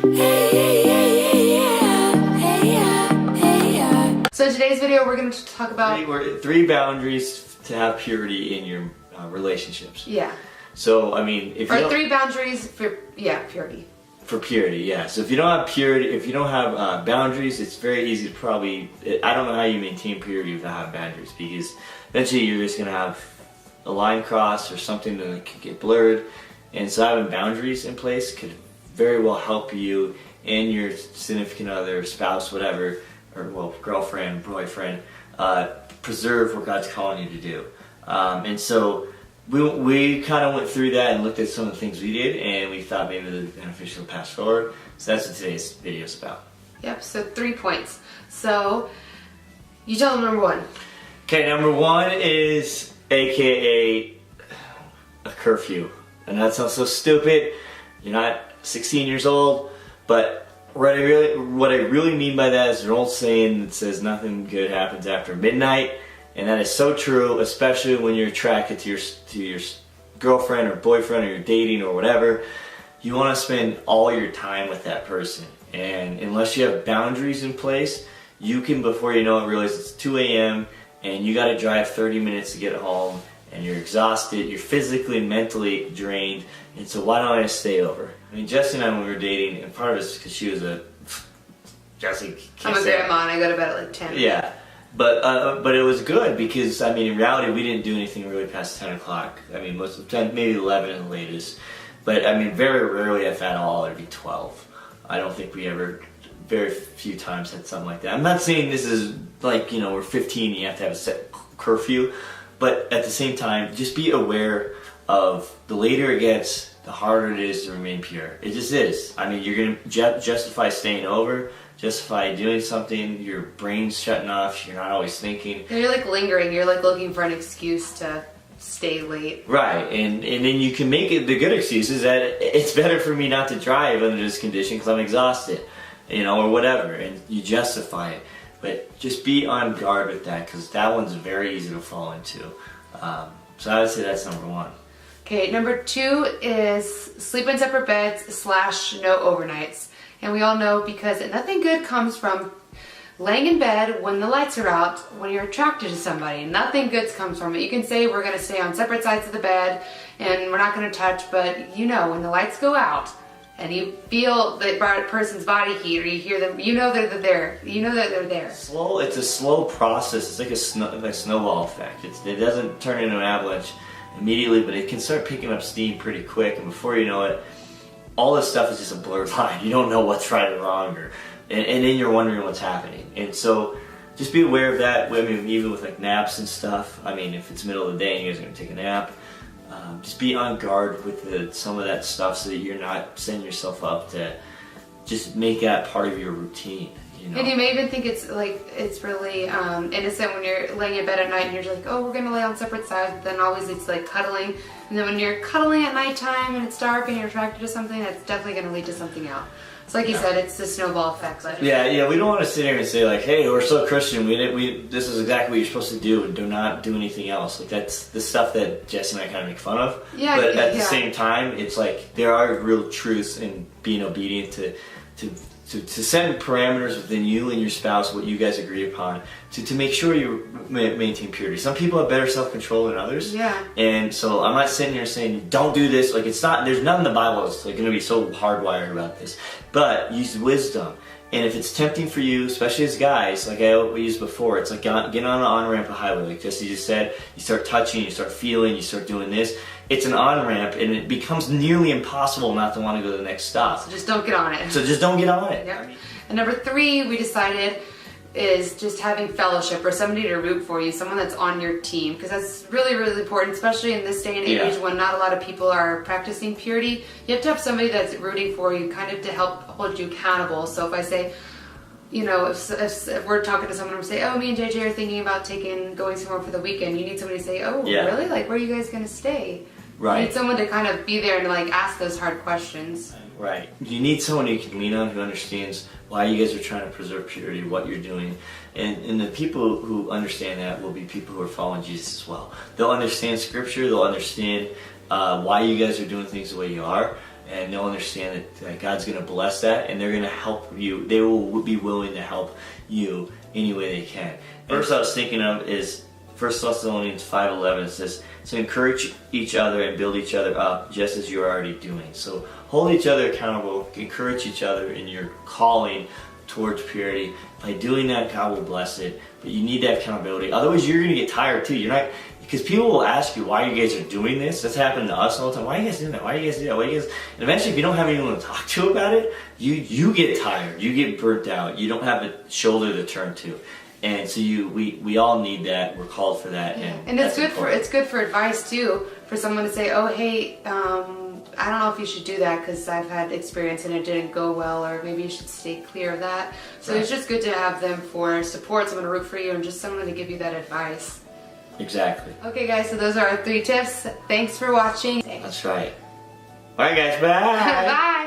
So in today's video, we're going to talk about three boundaries to have purity in your relationships. Yeah. So I mean, if you three boundaries for purity. For purity, yeah. So if you don't have purity, if you don't have boundaries, it's very easy to probably. I don't know how you maintain purity without having boundaries, because eventually you're just gonna have a line cross or something that could get blurred, and so having boundaries in place could very well help you and your significant other, spouse, whatever, or well, girlfriend, boyfriend, preserve what God's calling you to do. And so we kind of went through that and looked at some of the things we did, and we thought maybe it would be beneficial to pass forward. So that's what today's video is about. Yep, so 3 points. So, you tell them number one. Okay, number one is AKA a curfew. And that sounds so stupid. You're not 16 years old, but what I really mean by that is an old saying that says nothing good happens after midnight. And that is so true, especially when you're attracted to your girlfriend or boyfriend, or you're dating or whatever. You want to spend all your time with that person. And unless you have boundaries in place, you can, before you know it, realize it's 2 a.m. and you got to drive 30 minutes to get home, and you're exhausted, you're physically and mentally drained, and so why don't I just stay over? I mean, Jesse and I, when we were dating, and part of it is because she was Jesse can't I'm a grandma and I go to bed at like 10. Yeah. But it was good because, I mean, in reality, we didn't do anything really past 10 o'clock. I mean, most of the time, maybe 11 at the latest. But, I mean, very rarely, if at all, it'd be 12. I don't think we ever, very few times had something like that. I'm not saying this is like, you know, we're 15 and you have to have a set curfew. But at the same time, just be aware of the later it gets, the harder it is to remain pure. It just is. I mean, you're going to justify staying over, justify doing something, your brain's shutting off, you're not always thinking. And you're like lingering, you're like looking for an excuse to stay late. Right, and then you can make it, the good excuse is that it's better for me not to drive under this condition because I'm exhausted, you know, or whatever, and you justify it. But just be on guard with that, because that one's very easy to fall into. So I would say that's number one. Okay, number two is sleep in separate beds / no overnights. And we all know, because nothing good comes from laying in bed when the lights are out, when you're attracted to somebody. Nothing good comes from it. You can say we're going to stay on separate sides of the bed and we're not going to touch, but you know, when the lights go out and you feel the person's body heat, or you hear them, you know that they're there. You know that they're there. It's a slow process. It's like a snowball effect. It doesn't turn into an avalanche immediately, but it can start picking up steam pretty quick, and before you know it, all this stuff is just a blurred line. You don't know what's right or wrong, and then you're wondering what's happening. And so just be aware of that. I mean, even with like naps and stuff. I mean, if it's middle of the day and you guys are going to take a nap, just be on guard with some of that stuff, so that you're not setting yourself up to just make that part of your routine. You know? And you may even think it's really innocent when you're laying in bed at night and you're just like, oh, we're gonna lay on separate sides. But then always it's like cuddling, and then when you're cuddling at nighttime and it's dark and you're attracted to something, that's definitely gonna lead to something else. So like you said, it's the snowball effect. Yeah. We don't want to sit here and say like, hey, we're so Christian. This is exactly what you're supposed to do, and do not do anything else. Like, that's the stuff that Jesse and I kind of make fun of. Yeah. But at the same time, it's like there are real truths in being obedient to set parameters within you and your spouse, what you guys agree upon, to make sure you maintain purity. Some people have better self-control than others. Yeah. And so I'm not sitting here saying, don't do this. Like, it's not, there's nothing in the Bible that's like going to be so hardwired about this. But use wisdom. And if it's tempting for you, especially as guys, like we used before, it's like getting on an on-ramp of highway. Like Jesse just said, you start touching, you start feeling, you start doing this. It's an on-ramp, and it becomes nearly impossible not to want to go to the next stop. So just don't get on it. So just don't get on it. Yep. And number three, we decided, is just having fellowship, or somebody to root for you, someone that's on your team, because that's really, really important, especially in this day and age when not a lot of people are practicing purity. You have to have somebody that's rooting for you, kind of to help hold you accountable. So if I say, you know, if we're talking to someone and we say, oh, me and JJ are thinking about going somewhere for the weekend, you need somebody to say, oh, really? Like, where are you guys going to stay? Right. You need someone to kind of be there and like ask those hard questions. Right. You need someone you can lean on, who understands why you guys are trying to preserve purity, what you're doing. And the people who understand that will be people who are following Jesus as well. They'll understand Scripture. They'll understand why you guys are doing things the way you are. and they'll understand that God's going to bless that, and they're going to help you. They will be willing to help you any way they can. First I was thinking of is 1 Thessalonians 5:11. It says, so encourage each other and build each other up just as you're already doing. So hold each other accountable, encourage each other in your calling towards purity. By doing that, God will bless it. But you need that accountability. Otherwise, you're going to get tired too. You're not, because people will ask you why you guys are doing this. That's happened to us all the time. Why are you guys doing that? Why are you guys doing that? Why are you guys? And eventually, if you don't have anyone to talk to about it, you get tired. You get burnt out. You don't have a shoulder to turn to. And so we all need that. We're called for that. Yeah. And it's good for advice too, for someone to say, oh hey, I don't know if you should do that because I've had experience and it didn't go well, or maybe you should stay clear of that. So It's just good to have them for support, someone to root for you, and just someone to give you that advice. Exactly. Okay guys, so those are our 3 tips. Thanks for watching. That's right. Bye guys, bye. Bye.